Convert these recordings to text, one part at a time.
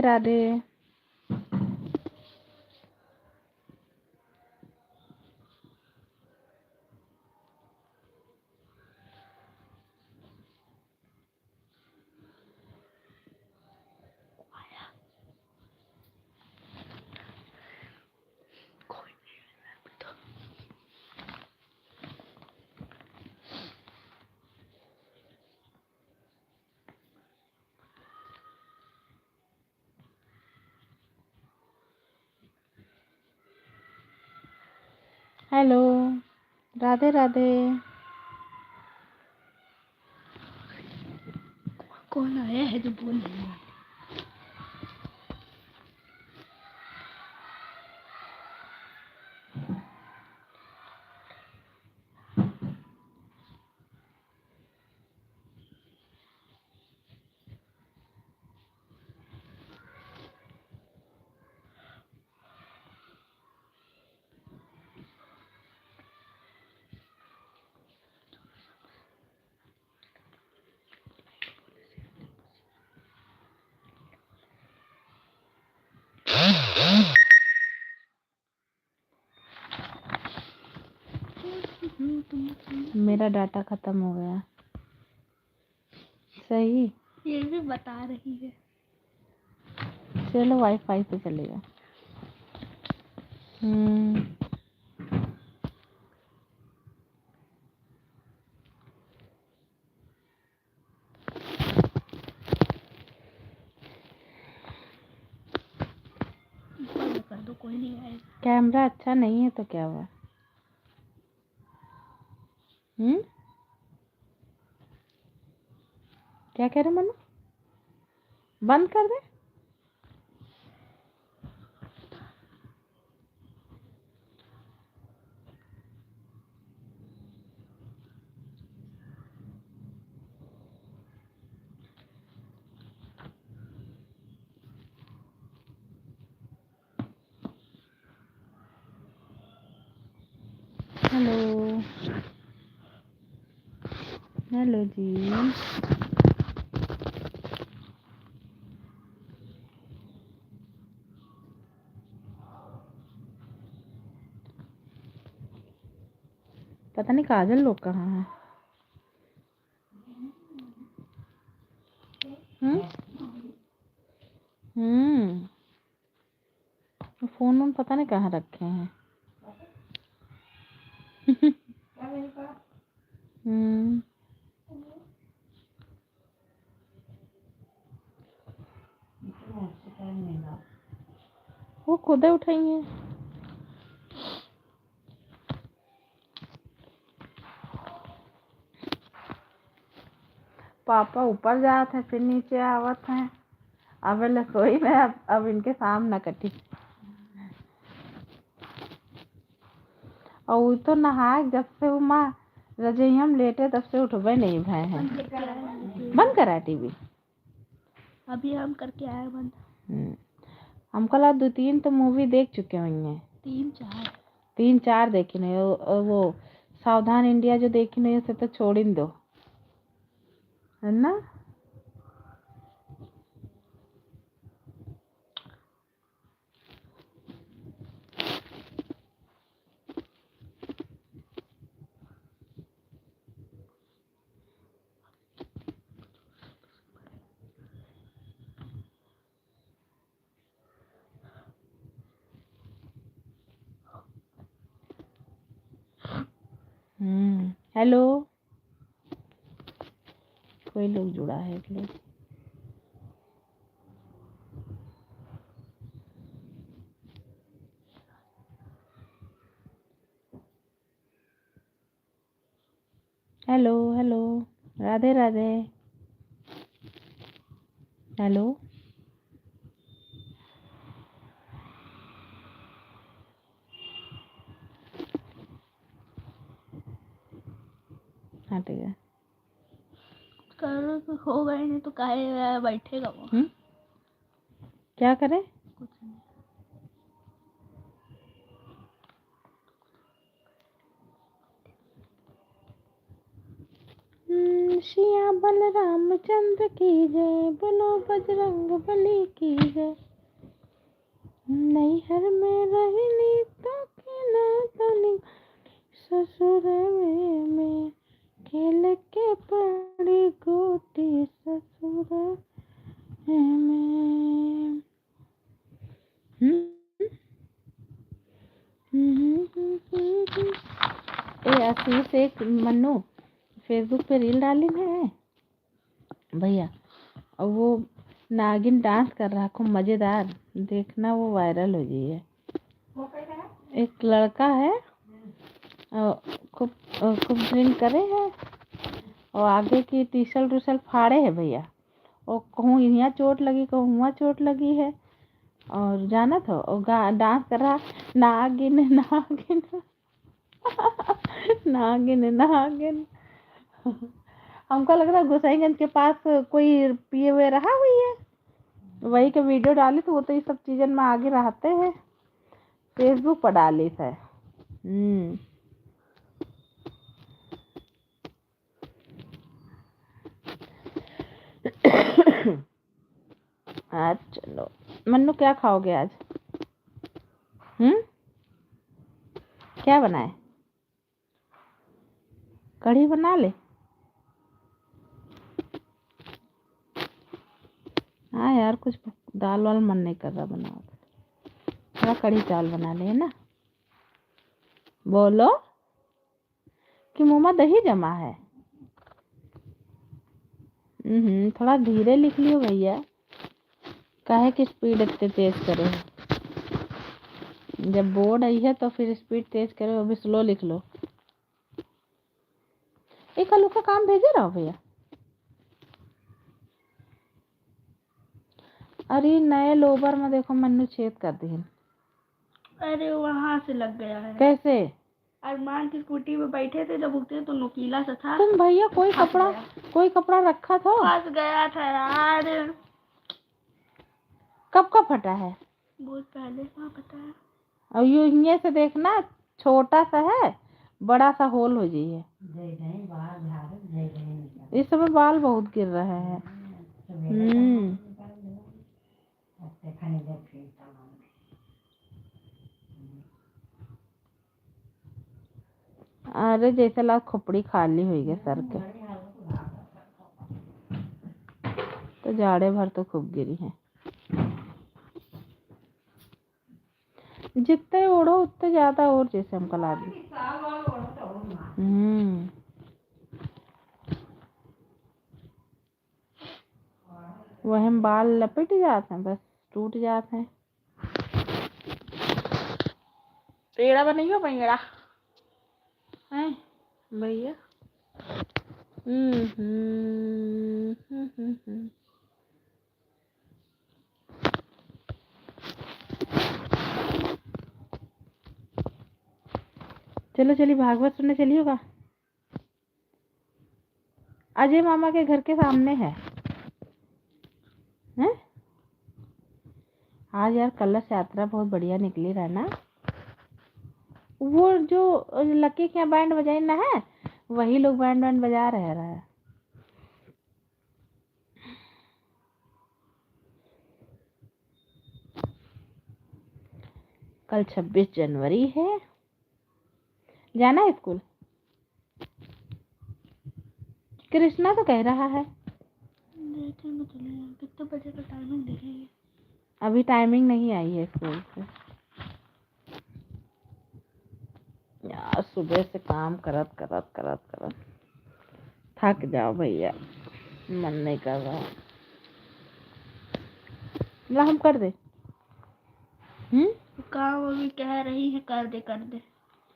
Radhe Radhe. Hello Radhe Radhe. कौन आया है जो बोल रही है? मेरा डाटा खत्म हो गया। सही। ये भी बता रही है। चलो वाईफाई पे चलेगा। कर दो, कोई नहीं आएगा। कैमरा अच्छा नहीं है तो क्या हुआ? क्या कह रहे मनु? बंद कर दे। हेलो हेलो जी। पता नहीं काजल लोग कहाँ हैं। फोन में पता नहीं कहाँ रखे हैं। वो खुद ही उठाएंगे। पापा ऊपर जात है फिर नीचे आवत है। अब रसोई में अब इनके सामने कटी। और वो तो नहाए जब से वो माँ रजई हम लेटे तब से उठबे नहीं भय हैं। बंद करा टीवी। अभी हम करके आए बंद। हम कल 2-3 तो मूवी देख चुके होंगे। 3-4 देखी नहीं। वो सावधान इंडिया जो देखी नहीं उसे तो छोड़ ही दो, है ना। हेलो कोई लोग जुड़ा है इसलिए। Hello hello Radhe Radhe. Hello हट गया। कर होगा ही नहीं तो काहे बैठेगा वो। क्या करे? कुछ नहीं। सिया बलराम चंद्र की जय, बोलो बजरंग बली की जय। फिर से एक मन्नू फेसबुक पे रील डाली है भैया, और वो नागिन डांस कर रहा, खूब मज़ेदार, देखना वो वायरल हो गई है। एक लड़का है खूब खूब ड्रिंक करे है और आगे की टीशर्ट उशर्ट फाड़े है भैया, और कहूँ यहाँ चोट लगी कहूँ वहाँ चोट लगी है, और जाना था और डांस कर रहा, नागिन नागिन नागिन नागिन। हमको लग रहा गोसाईगंज के पास कोई पिए हुए रहा हुई है, वही के वीडियो डाली, तो वो तो ये सब चीज़न में आगे रहते हैं, फेसबुक पर डाली है। आज चलो मन्नू, क्या खाओगे आज? क्या बनाए? कढ़ी बना ले। हाँ यार, कुछ दाल वाल मन नहीं कर रहा बनाओ, थोड़ा कढ़ी चावल बना ले, है ना? बोलो कि मुँह में दही जमा है। थोड़ा धीरे लिख लियो भैया, काहे की स्पीड इतने तेज करे हो? जब बोर्ड आई है तो फिर स्पीड तेज करे, अभी स्लो लिख लो। एक आलू का काम भेजे रहो भैया। अरे नए लोबर में देखो मन्नू छेद कर दी। अरे वहां से लग गया है। कैसे? अरमान की स्कूटी में बैठे थे जब उठे तो नुकीला सा था। तुम भैया कोई कपड़ा रखा था? फंस गया था यार। कब का फटा है? बहुत पहले का पता है। और ये से देखना, छोटा सा है, बड़ा सा होल हो जाइए। इस समय बाल बहुत गिर रहे हैं। अरे जैसे लाग खोपड़ी खाली हुई है सर के, तो जाड़े भर तो खूब गिरी है। जितने ओढ़ो उतने ज्यादा और जैसे हमको लागी। वह बाल लपेट जाते हैं, बस टूट जाते हैं। पेड़ा बनाइयो पेड़ा है भैया। चलो चलिए भागवत सुनने चलिएगा। अजय मामा के घर के सामने है। हैं? आज यार कलश यात्रा बहुत बढ़िया निकली रहा ना। वो जो लकी के यहाँ बैंड बजाई ना है, वही लोग बैंड बजा रहे हैं। कल 26 जनवरी है, जाना है स्कूल? कृष्णा तो कह रहा है। कितने बजे का टाइमिंग देखेंगे? अभी टाइमिंग नहीं आई है स्कूल से यार, सुबह से काम करत थक जाओ भैया, मन नहीं कर रहा। ला हम कर दे। काम अभी कह रही है कर दे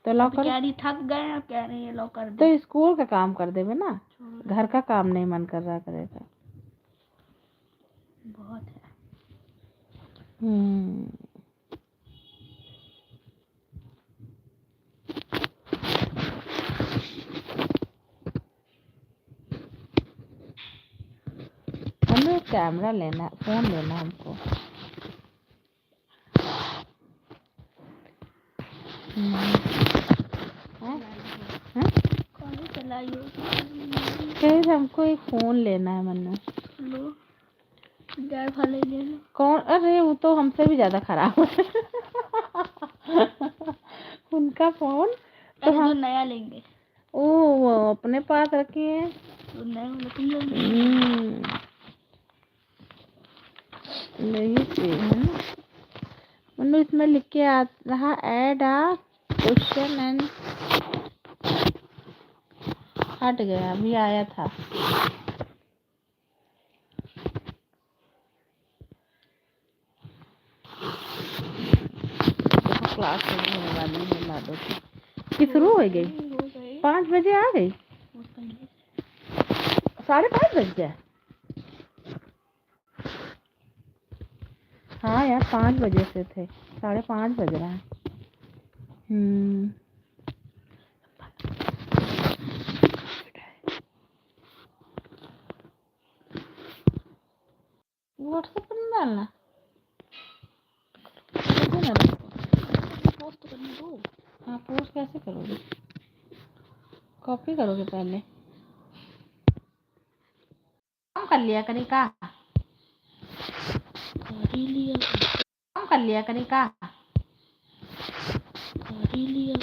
तो लो कर। कह रही थक गए, अब कह रही है लो कर दे। तो स्कूल का काम कर देवे ना, घर का काम नहीं मन कर रहा करेगा। बहुत है। हमें कैमरा लेना, फोन लेना हमको। कैसे? हमको एक फोन लेना है मन्नू। लो डैड वाले ले लो। कौन? अरे वो तो हमसे भी ज्यादा खराब है उनका फोन तो हम नया लेंगे। ओ वो अपने पास रखे हैं तो नया वाला तुम लेंगे। नहीं चाहिए है ना मन्नू। इसमें लिख के आ रहा, ऐड आ क्वेश्चन एंड हट गया, अभी आया था। देखो क्लास होने वाली है लाडो की शुरू हो गई। हो गए 5 बजे आ गई, बहुत पहले। 5:30 बज गए। हाँ यार 5 बजे से थे, 5:30 बज रहा है। व्हाट्सएप पर नहीं डालना, पोस्ट करने दो। हाँ पोस्ट कैसे करोगे, कॉपी करोगे पहले। काम कर लिया करी का, कर ही लिया काम कर लिया करी का। कर ही लिया